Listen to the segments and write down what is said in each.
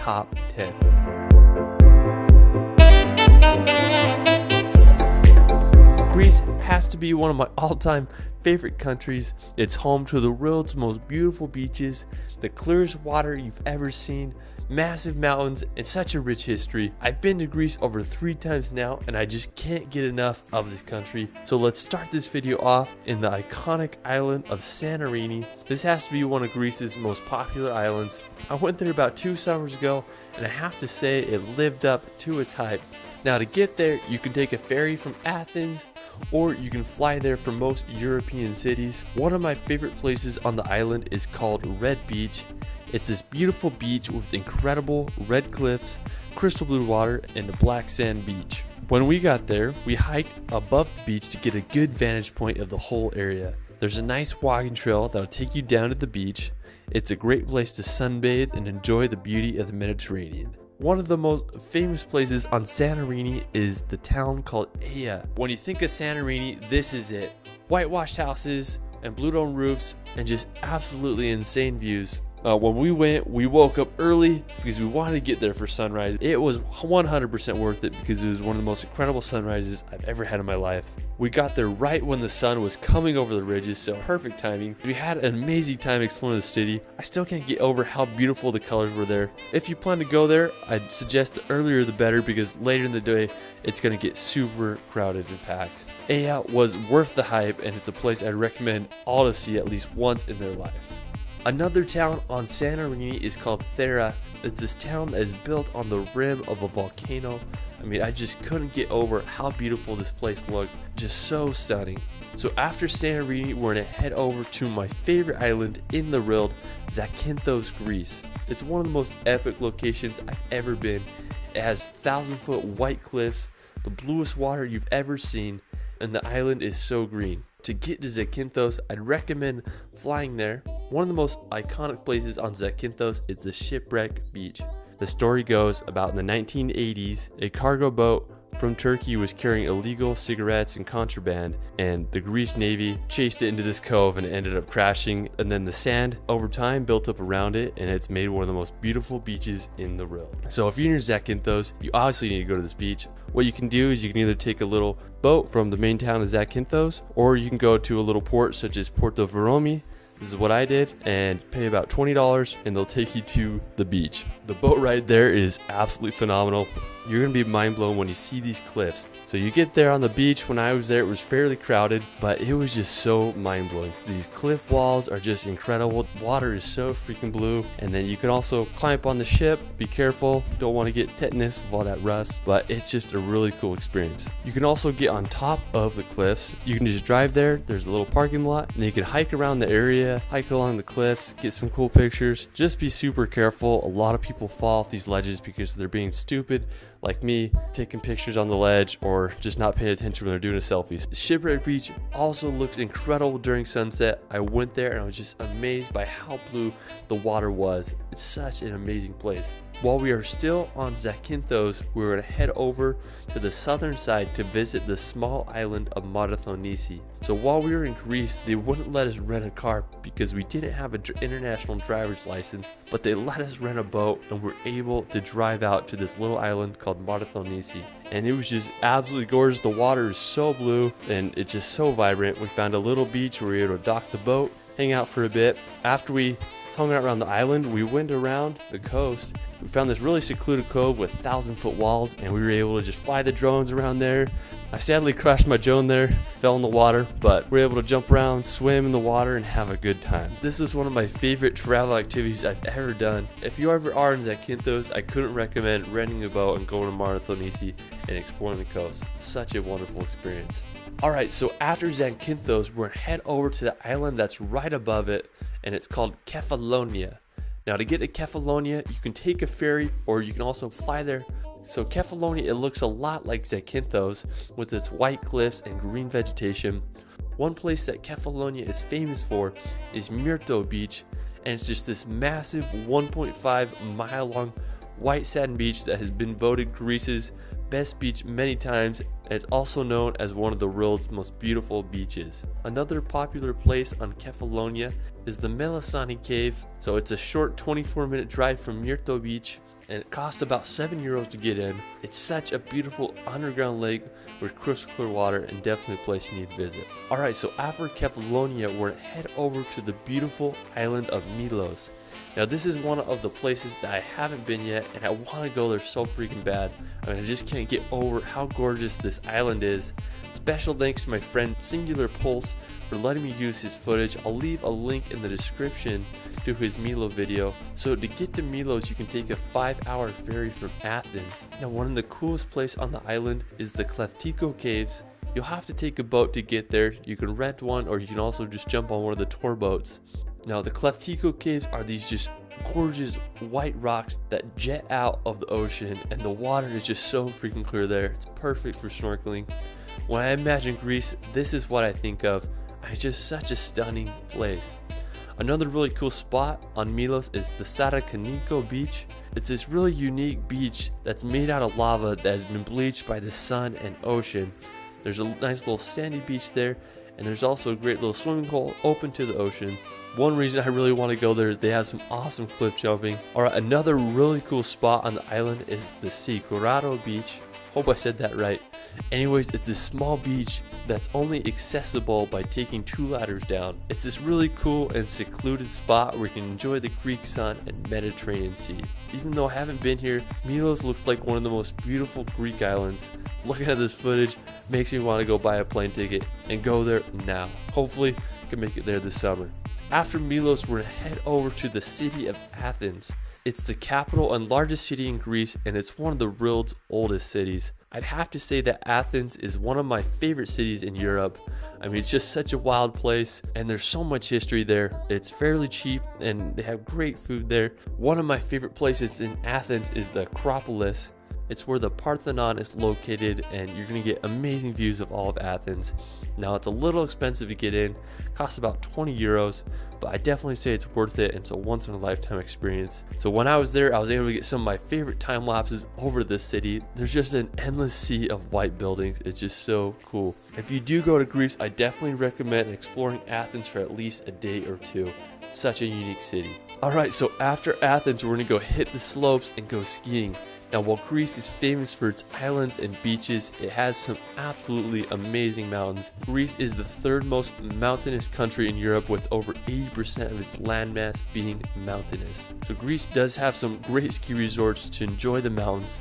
top 10. Greece has to be one of my all-time favorite countries. It's home to the world's most beautiful beaches, the clearest water you've ever seen, massive mountains, and such a rich history. I've been to Greece over 3 times now, and I just can't get enough of this country. So let's start this video off in the iconic island of Santorini. This has to be one of Greece's most popular islands. I went there about 2 summers ago, and I have to say it lived up to its hype. Now to get there, you can take a ferry from Athens, or you can fly there from most European cities. One of my favorite places on the island is called Red Beach. It's this beautiful beach with incredible red cliffs, crystal blue water, and a black sand beach. When we got there, we hiked above the beach to get a good vantage point of the whole area. There's a nice walking trail that'll take you down to the beach. It's a great place to sunbathe and enjoy the beauty of the Mediterranean. One of the most famous places on Santorini is the town called Aia. When you think of Santorini, this is it. Whitewashed houses and blue dome roofs and just absolutely insane views. When we went, we woke up early because we wanted to get there for sunrise. It was 100% worth it because it was one of the most incredible sunrises I've ever had in my life. We got there right when the sun was coming over the ridges, so perfect timing. We had an amazing time exploring the city. I still can't get over how beautiful the colors were there. If you plan to go there, I'd suggest the earlier the better because later in the day, it's going to get super crowded and packed. Aia was worth the hype, and it's a place I'd recommend all to see at least once in their life. Another town on Santorini is called Thera. It's this town that is built on the rim of a volcano. I mean, I just couldn't get over how beautiful this place looked. Just so stunning. So after Santorini, we're gonna head over to my favorite island in the world, Zakynthos, Greece. It's one of the most epic locations I've ever been. It has 1,000-foot white cliffs, the bluest water you've ever seen, and the island is so green. To get to Zakynthos, I'd recommend flying there. One of the most iconic places on Zakynthos is the Shipwreck Beach. The story goes about in the 1980s, a cargo boat from Turkey was carrying illegal cigarettes and contraband, and the Greece Navy chased it into this cove and it ended up crashing, and then the sand over time built up around it, and it's made one of the most beautiful beaches in the world. So if you're in Zakynthos, you obviously need to go to this beach. What you can do is you can either take a little boat from the main town of Zakynthos, or you can go to a little port such as Porto Veromi. This is what I did, and pay about $20 and they'll take you to the beach. The boat ride there is absolutely phenomenal. You're gonna be mind blown when you see these cliffs. So you get there on the beach. When I was there, it was fairly crowded, but it was just so mind blowing. These cliff walls are just incredible. Water is so freaking blue. And then you can also climb up on the ship. Be careful, don't want to get tetanus with all that rust, but it's just a really cool experience. You can also get on top of the cliffs. You can just drive there. There's a little parking lot, and then you can hike around the area, hike along the cliffs, get some cool pictures. Just be super careful. A lot of people fall off these ledges because they're being stupid, like me, taking pictures on the ledge or just not paying attention when they're doing a selfie. Shipwreck Beach also looks incredible during sunset. I went there and I was just amazed by how blue the water was. It's such an amazing place. While we are still on Zakynthos, we're going to head over to the southern side to visit the small island of Marathonisi. So while we were in Greece, they wouldn't let us rent a car because we didn't have an international driver's license, but they let us rent a boat and we're able to drive out to this little island called Marathonisi. And it was just absolutely gorgeous. The water is so blue and it's just so vibrant. We found a little beach where we were able to dock the boat, hang out for a bit. After we hung out around the island, we went around the coast. We found this really secluded cove with 1,000-foot walls, and we were able to just fly the drones around there. I sadly crashed my drone there, fell in the water, but we were able to jump around, swim in the water, and have a good time. This was one of my favorite travel activities I've ever done. If you ever are in Zakynthos, I couldn't recommend renting a boat and going to Marathonisi and exploring the coast. Such a wonderful experience. Alright, so after Zakynthos, we're gonna head over to the island that's right above it, and it's called Kefalonia. Now to get to Kefalonia, you can take a ferry or you can also fly there. So Kefalonia, it looks a lot like Zakynthos with its white cliffs and green vegetation. One place that Kefalonia is famous for is Myrto Beach, and it's just this massive 1.5 mile long white sand beach that has been voted Greece's best beach many times, and it's also known as one of the world's most beautiful beaches. Another popular place on Kefalonia is the Melisani Cave. So it's a short 24-minute drive from Myrto Beach, and it costs about €7 to get in. It's such a beautiful underground lake with crystal clear water and definitely a place you need to visit. Alright, so after Kefalonia, we're going to head over to the beautiful island of Milos. Now this is one of the places that I haven't been yet, and I want to go there so freaking bad. I mean, I just can't get over how gorgeous this island is. Special thanks to my friend Singular Pulse for letting me use his footage. I'll leave a link in the description to his Milo video. So to get to Milos, you can take a 5-hour ferry from Athens. Now one of the coolest places on the island is the Kleftiko Caves. You'll have to take a boat to get there. You can rent one, or you can also just jump on one of the tour boats. Now the Kleftiko Caves are these just gorgeous white rocks that jet out of the ocean, and the water is just so freaking clear there. It's perfect for snorkeling. When I imagine Greece, this is what I think of. It's just such a stunning place. Another really cool spot on Milos is the Sarakaniko beach. It's this really unique beach that's made out of lava that has been bleached by the sun and ocean. There's a nice little sandy beach there, and there's also a great little swimming hole open to the ocean. One reason I really want to go there is they have some awesome cliff jumping. Alright, another really cool spot on the island is the Sikorado beach. Hope I said that right. Anyways, it's this small beach that's only accessible by taking 2 ladders down. It's this really cool and secluded spot where you can enjoy the Greek sun and Mediterranean Sea. Even though I haven't been here, Milos looks like one of the most beautiful Greek islands. Looking at this footage makes me want to go buy a plane ticket and go there now. Hopefully, I can make it there this summer. After Milos, we're going to head over to the city of Athens. It's the capital and largest city in Greece, and it's one of the world's oldest cities. I'd have to say that Athens is one of my favorite cities in Europe. I mean, it's just such a wild place, and there's so much history there. It's fairly cheap, and they have great food there. One of my favorite places in Athens is the Acropolis. It's where the Parthenon is located, and you're going to get amazing views of all of Athens. Now, it's a little expensive to get in, costs about €20, but I definitely say it's worth it, and it's a once in a lifetime experience. So when I was there, I was able to get some of my favorite time lapses over this city. There's just an endless sea of white buildings. It's just so cool. If you do go to Greece, I definitely recommend exploring Athens for at least a day or two. Such a unique city. Alright, so after Athens, we're going to go hit the slopes and go skiing. Now, while Greece is famous for its islands and beaches, it has some absolutely amazing mountains. Greece is the 3rd most mountainous country in Europe, with over 80% of its landmass being mountainous. So Greece does have some great ski resorts to enjoy the mountains.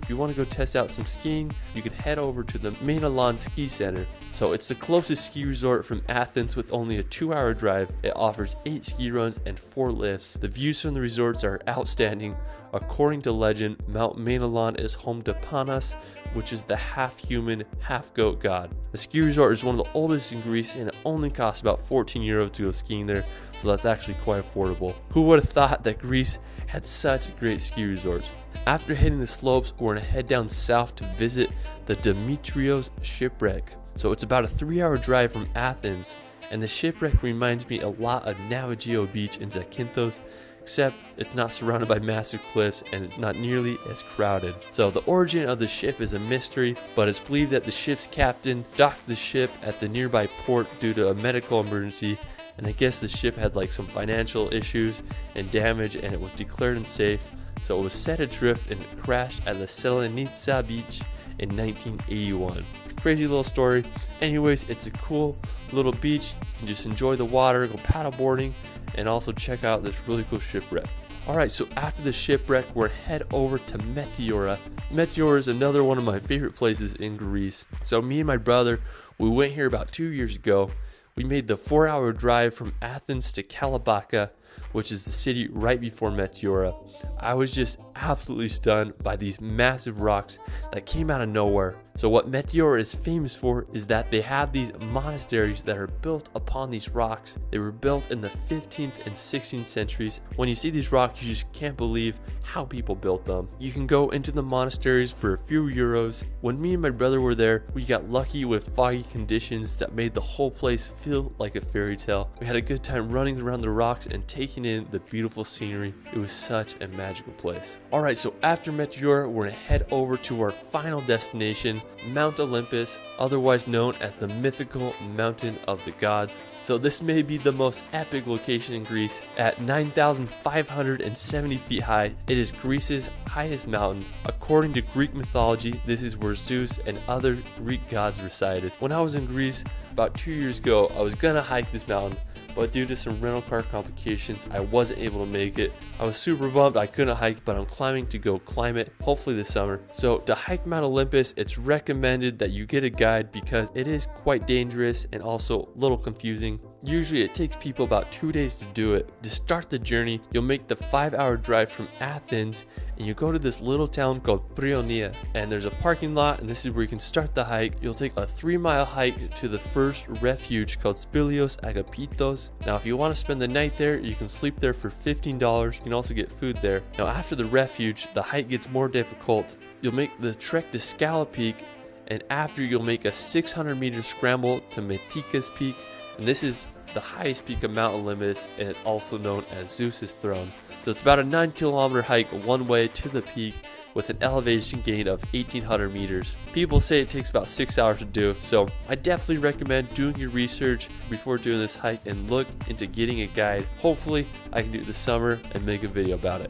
If you want to go test out some skiing, you can head over to the Mainalon Ski Center. So it's the closest ski resort from Athens with only a 2-hour drive. It offers 8 ski runs and 4 lifts. The views from the resorts are outstanding. According to legend, Mount Mainalon is home to Panos, which is the half-human, half-goat god. The ski resort is one of the oldest in Greece, and it only costs about €14 to go skiing there, so that's actually quite affordable. Who would have thought that Greece had such great ski resorts? After hitting the slopes, we're going to head down south to visit the Demetrios shipwreck. So it's about a 3-hour drive from Athens, and the shipwreck reminds me a lot of Navigio Beach in Zakynthos, except it's not surrounded by massive cliffs and it's not nearly as crowded. So the origin of the ship is a mystery, but it's believed that the ship's captain docked the ship at the nearby port due to a medical emergency, and I guess the ship had like some financial issues and damage, and it was declared unsafe, so it was set adrift and it crashed at the Selenica beach in 1981. Crazy little story. Anyways, it's a cool little beach. You can just enjoy the water, go paddleboarding, and also check out this really cool shipwreck. Alright, so after the shipwreck, we're head over to Meteora. Meteora is another one of my favorite places in Greece. So me and my brother, we went here about 2 years ago. We made the 4-hour drive from Athens to Kalabaka, which is the city right before Meteora. I was just absolutely stunned by these massive rocks that came out of nowhere. So what Meteora is famous for is that they have these monasteries that are built upon these rocks. They were built in the 15th and 16th centuries. When you see these rocks, you just can't believe how people built them. You can go into the monasteries for a few euros. When me and my brother were there, we got lucky with foggy conditions that made the whole place feel like a fairy tale. We had a good time running around the rocks and taking in the beautiful scenery. It was such a magical place. Alright, so after Meteora, we're gonna head over to our final destination, Mount Olympus, otherwise known as the mythical mountain of the gods. So this may be the most epic location in Greece. At 9,570 feet high, it is Greece's highest mountain. According to Greek mythology, this is where Zeus and other Greek gods resided. When I was in Greece about 2 years ago, I was gonna hike this mountain, but due to some rental car complications, I wasn't able to make it. I was super bummed I couldn't hike, but I'm climbing to go climb it, hopefully this summer. So to hike Mount Olympus, it's recommended that you get a guide because it is quite dangerous and also a little confusing. Usually it takes people about 2 days to do it. To start the journey, you'll make the 5-hour drive from Athens and you go to this little town called Prionia, and there's a parking lot, and this is where you can start the hike. You'll take a 3-mile hike to the first refuge called Spilios Agapitos. Now if you want to spend the night there, you can sleep there for $15. You can also get food there. Now after the refuge, the hike gets more difficult. You'll make the trek to Scala Peak, and after you'll make a 600-meter scramble to Metikas Peak, and this is the highest peak of Mount Olympus, and it's also known as Zeus's throne. So it's about a 9-kilometer hike one way to the peak with an elevation gain of 1,800 meters. People say it takes about 6 hours to do, so I definitely recommend doing your research before doing this hike and look into getting a guide. Hopefully I can do it this summer and make a video about it.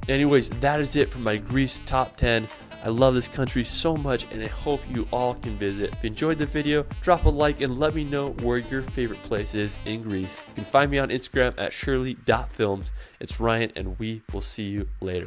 Anyways, that is it for my Greece top 10. I love this country so much and I hope you all can visit. If you enjoyed the video, drop a like and let me know where your favorite place is in Greece. You can find me on Instagram at shirley.films. It's Ryan and we will see you later.